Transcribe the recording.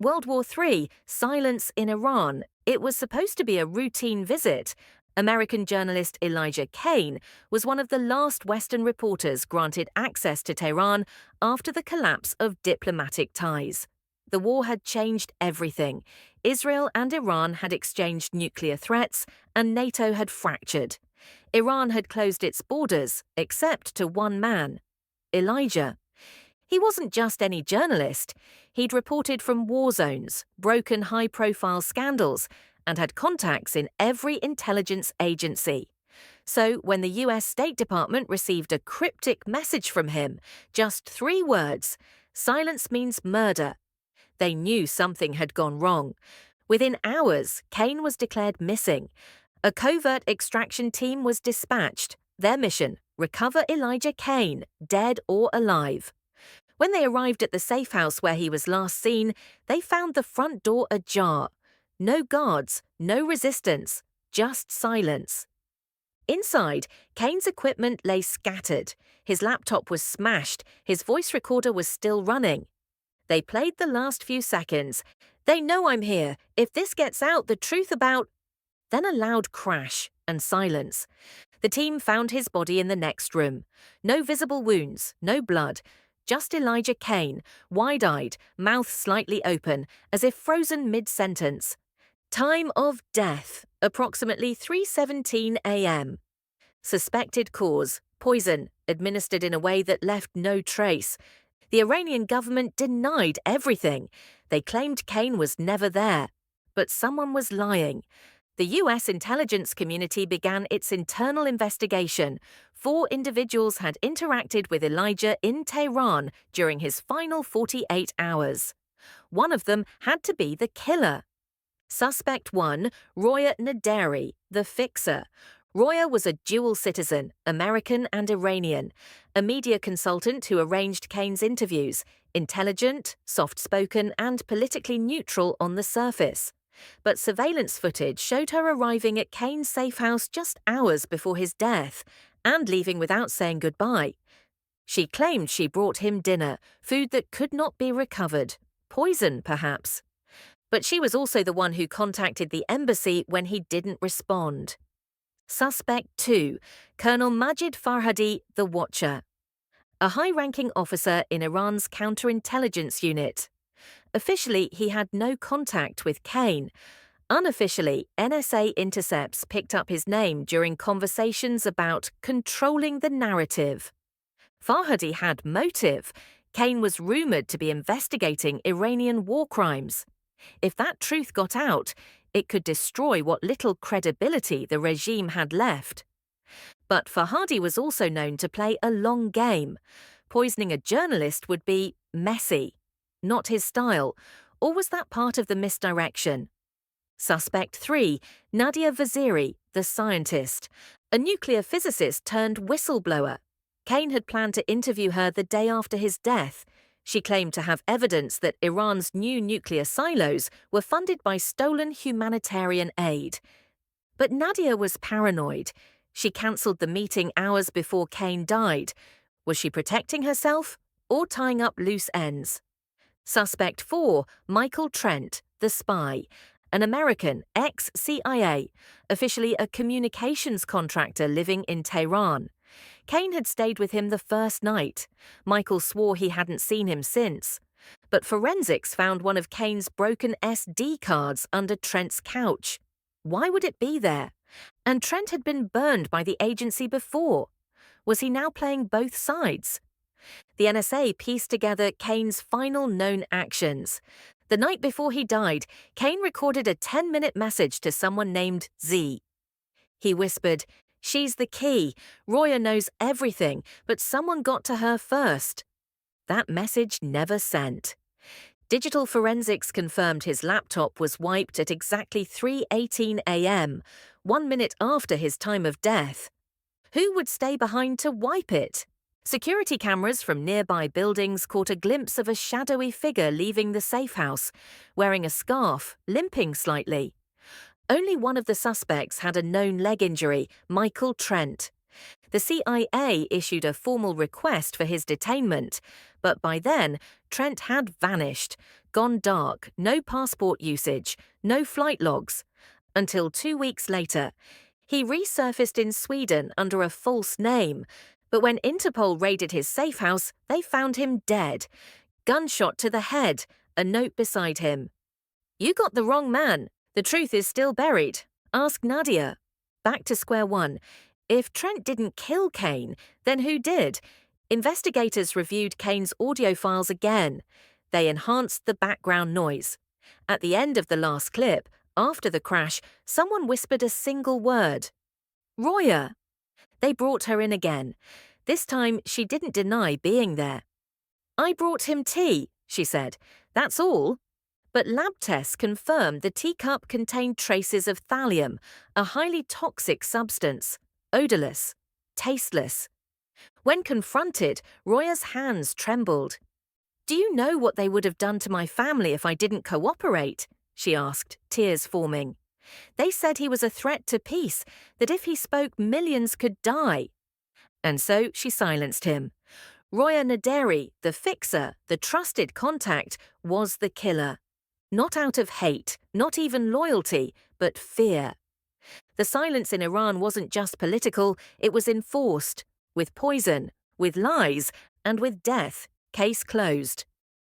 World War III, silence in Iran. It was supposed to be a routine visit. American journalist Elijah Kane was one of the last Western reporters granted access to Tehran after the collapse of diplomatic ties. The war had changed everything. Israel and Iran had exchanged nuclear threats, and NATO had fractured. Iran had closed its borders, except to one man, Elijah. He wasn't just any journalist. He'd reported from war zones, broken high-profile scandals, and had contacts in every intelligence agency. So when the US State Department received a cryptic message from him, just 3 words, "Silence means murder," they knew something had gone wrong. Within hours, Kane was declared missing. A covert extraction team was dispatched. Their mission, recover Elijah Kane, dead or alive. When they arrived at the safe house where he was last seen, they found the front door ajar. No guards, no resistance, just silence. Inside, Kane's equipment lay scattered. His laptop was smashed. His voice recorder was still running. They played the last few seconds. "They know I'm here. If this gets out, the truth about..." Then a loud crash and silence. The team found his body in the next room. No visible wounds, no blood. Just Elijah Kane, wide-eyed, mouth slightly open, as if frozen mid-sentence. Time of death, approximately 3:17 a.m. Suspected cause, poison, administered in a way that left no trace. The Iranian government denied everything. They claimed Kane was never there. But someone was lying. The US intelligence community began its internal investigation. 4 individuals had interacted with Elijah in Tehran during his final 48 hours. One of them had to be the killer. Suspect 1, Roya Naderi, the fixer. Roya was a dual citizen, American and Iranian, a media consultant who arranged Kane's interviews, intelligent, soft-spoken, and politically neutral on the surface. But surveillance footage showed her arriving at Kane's safe house just hours before his death and leaving without saying goodbye. She claimed she brought him dinner, food that could not be recovered, poison perhaps. But she was also the one who contacted the embassy when he didn't respond. Suspect 2, Colonel Majid Farhadi, the Watcher, a high-ranking officer in Iran's counterintelligence unit. Officially, he had no contact with Kane. Unofficially, NSA intercepts picked up his name during conversations about controlling the narrative. Farhadi had motive. Kane was rumored to be investigating Iranian war crimes. If that truth got out, it could destroy what little credibility the regime had left. But Farhadi was also known to play a long game. Poisoning a journalist would be messy. Not his style, or was that part of the misdirection? Suspect 3, Nadia Vaziri, the scientist, a nuclear physicist turned whistleblower. Kane had planned to interview her the day after his death. She claimed to have evidence that Iran's new nuclear silos were funded by stolen humanitarian aid. But Nadia was paranoid. She cancelled the meeting hours before Kane died. Was she protecting herself or tying up loose ends? Suspect 4, Michael Trent, the spy, an American ex-CIA, officially a communications contractor living in Tehran. Kane had stayed with him the first night. Michael swore he hadn't seen him since. But forensics found one of Kane's broken SD cards under Trent's couch. Why would it be there? And Trent had been burned by the agency before. Was he now playing both sides? The NSA pieced together Kane's final known actions. The night before he died, Kane recorded a 10-minute message to someone named Z. He whispered, "She's the key. Roya knows everything, but someone got to her first." That message never sent. Digital forensics confirmed his laptop was wiped at exactly 3:18 a.m., 1 minute after his time of death. Who would stay behind to wipe it? Security cameras from nearby buildings caught a glimpse of a shadowy figure leaving the safe house, wearing a scarf, limping slightly. Only one of the suspects had a known leg injury, Michael Trent. The CIA issued a formal request for his detainment, but by then, Trent had vanished, gone dark, no passport usage, no flight logs. Until 2 weeks later, he resurfaced in Sweden under a false name, but when Interpol raided his safe house, they found him dead. Gunshot to the head, a note beside him. "You got the wrong man. The truth is still buried. Ask Nadia." Back to square one. If Trent didn't kill Kane, then who did? Investigators reviewed Kane's audio files again. They enhanced the background noise. At the end of the last clip, after the crash, someone whispered a single word. "Roya." They brought her in again. This time, she didn't deny being there. "I brought him tea," she said. "That's all." But lab tests confirmed the teacup contained traces of thallium, a highly toxic substance, odorless, tasteless. When confronted, Roya's hands trembled. "Do you know what they would have done to my family if I didn't cooperate?" she asked, tears forming. "They said he was a threat to peace, that if he spoke millions could die." And so she silenced him. Roya Naderi, the fixer, the trusted contact, was the killer. Not out of hate, not even loyalty, but fear. The silence in Iran wasn't just political, it was enforced. With poison, with lies, and with death. Case closed.